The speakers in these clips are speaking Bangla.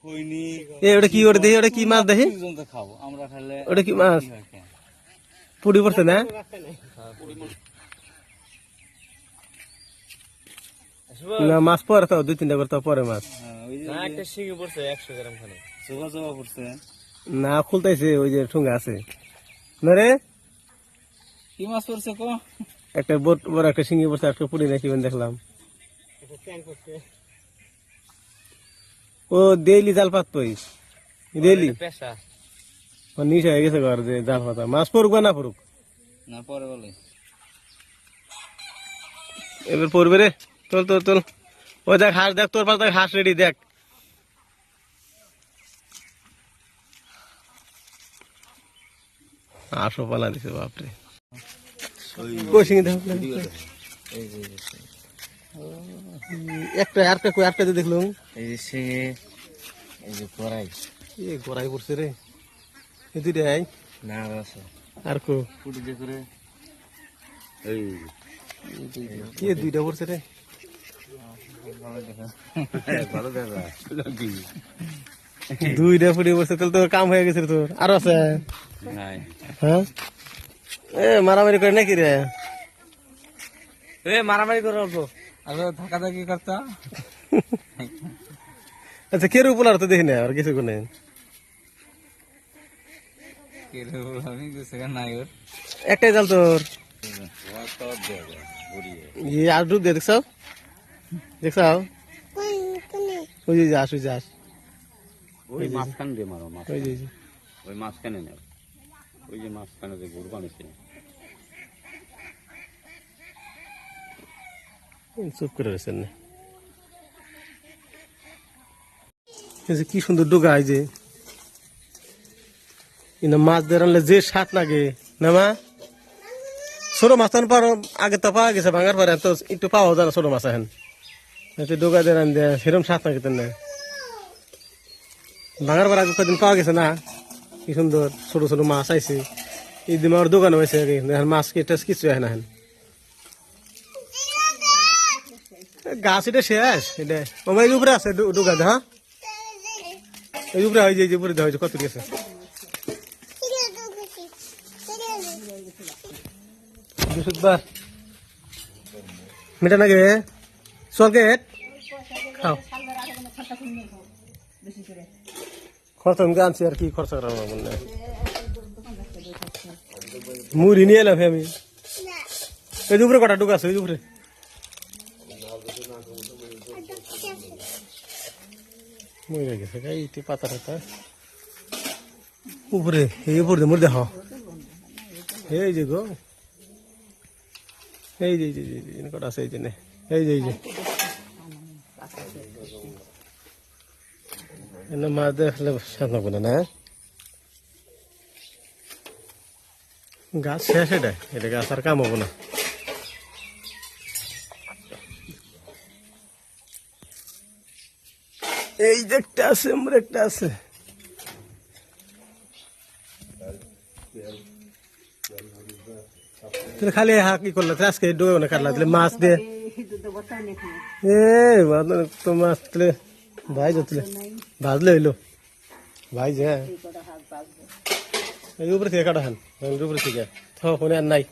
ওটা কি ওটা দেখি ওটা কি মাছ দেখি ওটা কি মাছ পুড়ি পড়ছে না না মাছ পরে তো 2-3টা করতে পরে মাছ না খুলতেছে ওই যে ঠুঙ্গা আছে না রে কি মাছ পড়ছে কো একটা বড় একটা শিঙি পড়ছে একটা পুড়ি নাকি দেখলাম ও ডেইলি জাল পাত পই ডেইলি পেশা নিশা হয়ে গেছে ঘর যে জাল পাতা মাছ পড়ুক না পড়ুক না পরে বলে এবার পড়বে রে তোল তোল তোল ওই দেখ হাঁস দেখ তোর পাশ দেখ হাঁস রেডি দেখ হাঁসও পালা দিছে বাপরে কোশিং দেখ একটা আরটা কই আরটা দেখলাম এই যে সে এই যে করাই গড়াই পড়ছে রে এই দুইটাই না আছে আর কো পুটি দিয়ে করে এই কি দুইটা পড়ছে রে ভালো দেখা দুইটা পুটি পড়ছে তাহলে তোর কাম হয়ে গেছে রে তোর আর আছে নাই হ্যাঁ এ মারামারি করে নাকি রে এ মারামারি করে অল্প আগে ধাক্কা ধাক্কি করতা আচ্ছা কেরু পোলার তো দেখি না আর কিছু কোনে কেরে আমি কিছু নাই ওর একটাই জাল তোর আর ডুব দিয়ে দেখছাও দেখছাও ওই যে যাস ওই যাস ওই মাঝখান দিয়ে মারো মাছ ওই যে ওই মাঝখানে নেও ওই যে মাঝখানে যে গরু বানিয়েছে চুপ করে রয়েছেন না কি সুন্দর ডুগা এই যে মাছ ধরলে যে স্বাদ লাগে না মা ছোট মাছ পারো আগে তো পাওয়া গেছে ভাঙার পরে তো একটু পাওয়া যায় না ছোট মাছ এখন ডুগা দেন সেরকম স্বাদ লাগে তেন ভাঙার পর আগে কদিন পাওয়া গেছে না কি সুন্দর ছোট ছোট মাছ আইছে এই দিন আমার দোকানে হয়েছে মাছ কিছু হয় না গাছ এটা শেষ এটা এই উপরে আছে ডুগা হ্যাঁ এই উপরে হয় যে উপরে দেওয়া হয়েছে কত গেছে মিটা নাকি চলকেট খাও খরচ আমি আনছি আর কি খরচা করা মনে হয় মুড়ি নিয়ে এলাম আমি এই উপরে কটা ডুগা আছে ওই উপরে মরে গেছে এইটি পাতা টাতা উপরে এই উপরে মরে দেখ এই যে গো এই যে কটা আছে এই যে এই যে মাছ দেখলে সাত না না গাছ শেষ এটা গাছ আর কাম হবো না এই যে একটা আছে আমার একটা আছে খালি হা কি করলো আজকে ডুবে না কাটলা তাহলে মাছ দিয়ে তো মাছ তাহলে ভাই যাচ্ছিলে ভাজলে হইলো ভাই যে এই উপরে থেকে কাটা হান উপরে থেকে ফোনে আর নাই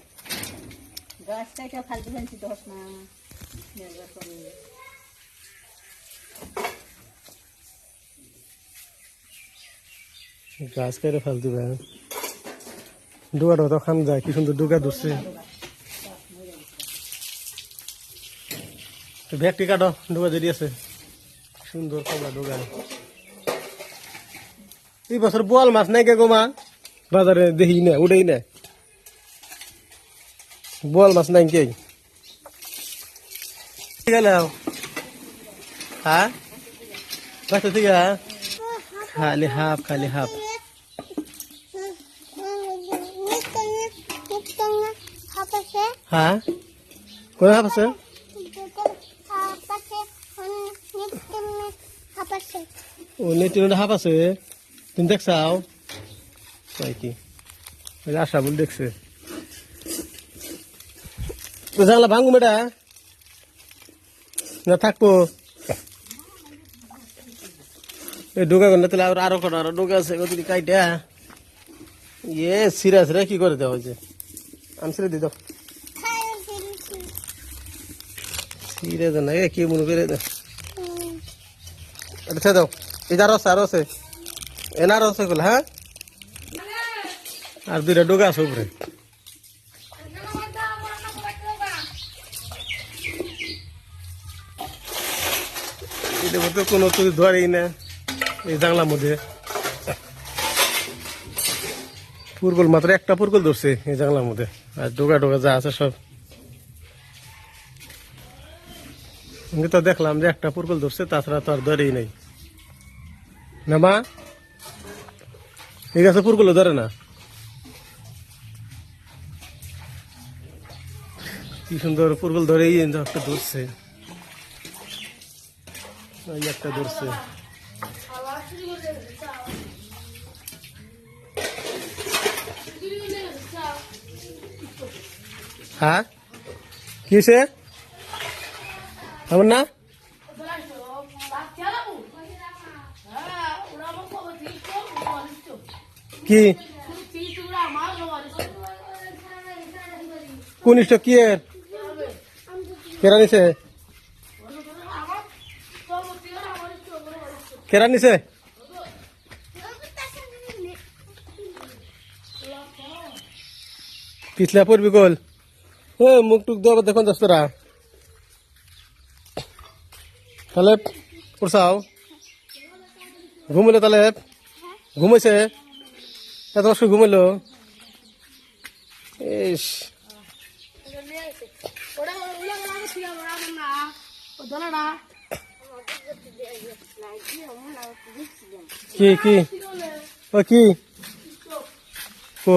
গাছ কেটে ফেল দিবে ডুগাটা তো খান যায় কি সুন্দর ডুগা ধরছে ব্যাগটি কাটো ডুগা যদি আছে সুন্দর কমলা ডুগা এই বছর বোয়াল মাছ নাই কে গো মা বাজারে দেখি না উঠেই না বোয়াল মাছ নাই কে গেল হ্যাঁ বাচ্চা থেকে খালি হাফ হ্যাঁ কোন হাফ আছে ও নেটির হাফ আছে তুমি দেখছাও কি আশা বল দেখছে তো জানলা ভাঙু মেটা না থাকবো এই ডোকা করলে তাহলে আরো কটা আরো ডোকা আছে কতটি কাইটা ইয়ে সিরিয়াস রে কি করে দেওয়া হয়েছে আমি ছেড়ে দিই দাও সিরিয়াস না কি মনে করে দাও এটা ছেড়ে দাও এই যে আরো আছে এনারও আছে গুলো হ্যাঁ আর দুইটা ডোকা আছে উপরে এটা তো কোনো তুই ধরেই না এই জানলার মধ্যে পুরগল মাত্র একটা পুরগল ধরছে এই জানলার মধ্যে আর ডোকা ডোকা যা আছে সব আমি তো দেখলাম যে একটা পুরগল ধরছে তাছাড়া তো আর ধরেই নাই না মা এই গাছে পুরগল ধরে না কি সুন্দর পুরগল ধরেই একটা ধরছে এই একটা ধরছে হ্যাঁ কি হয়েছে আমার না কি কোন স্টক কি এর কেরা নিছে কেরা নিছে পিছলা পড়বি গোল ও মুখ টুক দেওয়া দেখুন দোস্তরা তাহলে পড়ছাও ঘুমলো তাহলে ঘুমাইছে এত বছর ঘুমাইলো ইস কি কি ও কি ও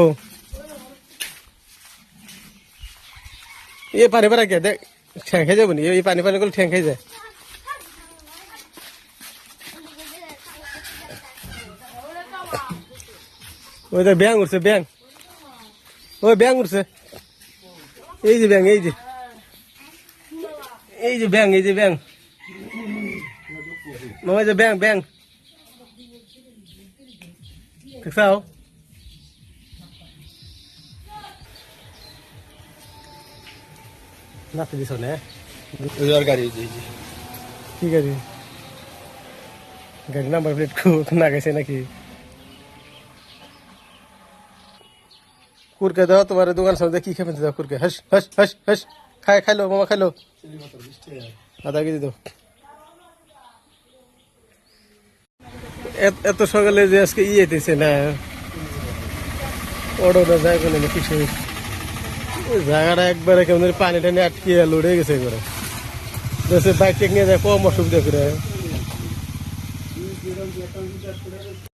ये पानी भरा क्या देख ठेंग खाई जाए बनी ये पानी पानी को ठेंग खाई जाए वो इधर बैंग उड़से बैंग वो बैंग उड़से ये जी बैंग ये जी बैंग मामा जो बैंग बैंग ठीक साओ না দিছ না গাড়ি কি গাড়ি গাড়ি নাম্বার প্লেট না গেছে নাকি কুরকে দাও তোমার দোকান সামনে কি খেয়ে দাও কুরকে হস হস হস হস খাইলো মামা খাইলো আধা কেজি দাও এত সকালে যে আজকে ইয়েতেছে না অর্ডার যায় কোনো কিছু জায়গাটা একবারে কেমন পানি টানি আটকে লড়ে গেছে একবারে বাইক টেক নিয়ে যায় কম অসুবিধা করে